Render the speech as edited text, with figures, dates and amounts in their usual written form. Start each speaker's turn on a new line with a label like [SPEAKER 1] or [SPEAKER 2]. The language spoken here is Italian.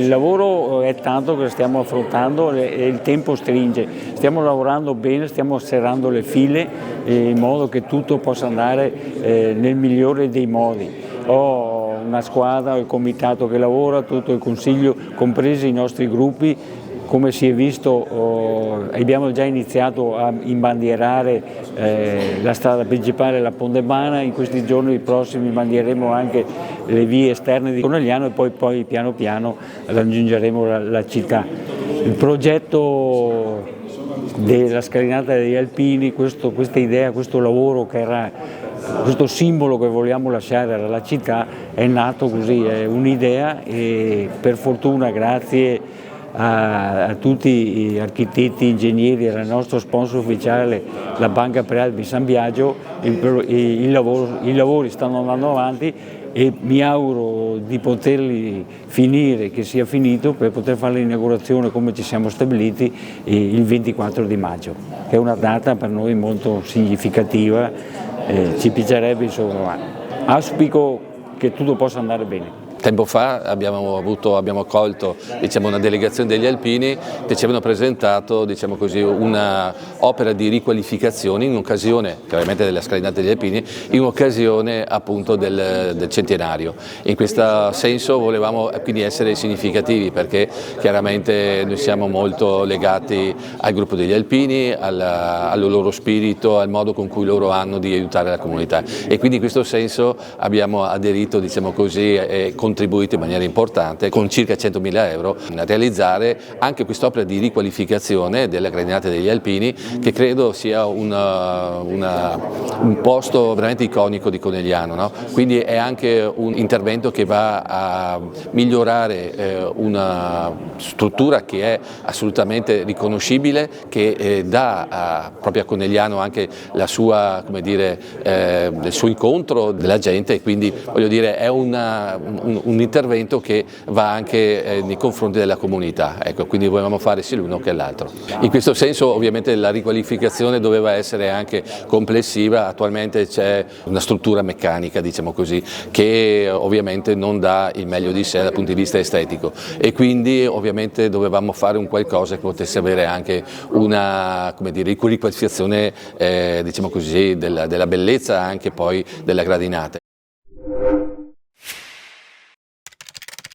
[SPEAKER 1] Il lavoro è tanto che stiamo affrontando e il tempo stringe, stiamo lavorando bene, stiamo serrando le file in modo che tutto possa andare nel migliore dei modi. Ho una squadra, il comitato che lavora, tutto il consiglio, compresi i nostri gruppi. Come si è visto abbiamo già iniziato a imbandierare la strada principale, la Pondemana, in questi giorni prossimi imbandieremo anche le vie esterne di Conegliano e poi piano piano raggiungeremo la città. Il progetto della scalinata degli Alpini, questa idea, questo lavoro che era questo simbolo che vogliamo lasciare alla città è nato così, è un'idea e per fortuna grazie a tutti gli architetti, ingegneri e al nostro sponsor ufficiale, la Banca Prealpi San Biagio, i lavori stanno andando avanti e mi auguro di poterli finire, che sia finito per poter fare l'inaugurazione come ci siamo stabiliti il 24 di maggio, che è una data per noi molto significativa, ci piacerebbe insomma, auspico che tutto possa andare bene.
[SPEAKER 2] Tempo fa abbiamo accolto una delegazione degli Alpini che ci avevano presentato un'opera di riqualificazione in occasione chiaramente della scalinata degli Alpini, in occasione appunto del centenario. In questo senso volevamo quindi essere significativi perché chiaramente noi siamo molto legati al gruppo degli Alpini, al loro spirito, al modo con cui loro hanno di aiutare la comunità e quindi in questo senso abbiamo aderito e contribuito in maniera importante con circa 100.000 euro a realizzare anche quest'opera di riqualificazione delle gradinate degli Alpini che credo sia un posto veramente iconico di Conegliano, no? Quindi è anche un intervento che va a migliorare una struttura che è assolutamente riconoscibile, che dà proprio a Conegliano anche la sua, il suo incontro della gente e quindi voglio dire è un intervento che va anche nei confronti della comunità, ecco, quindi volevamo fare sia l'uno che l'altro. In questo senso ovviamente la riqualificazione doveva essere anche complessiva, attualmente c'è una struttura meccanica che ovviamente non dà il meglio di sé dal punto di vista estetico e quindi ovviamente dovevamo fare un qualcosa che potesse avere anche una riqualificazione della bellezza anche poi della gradinata.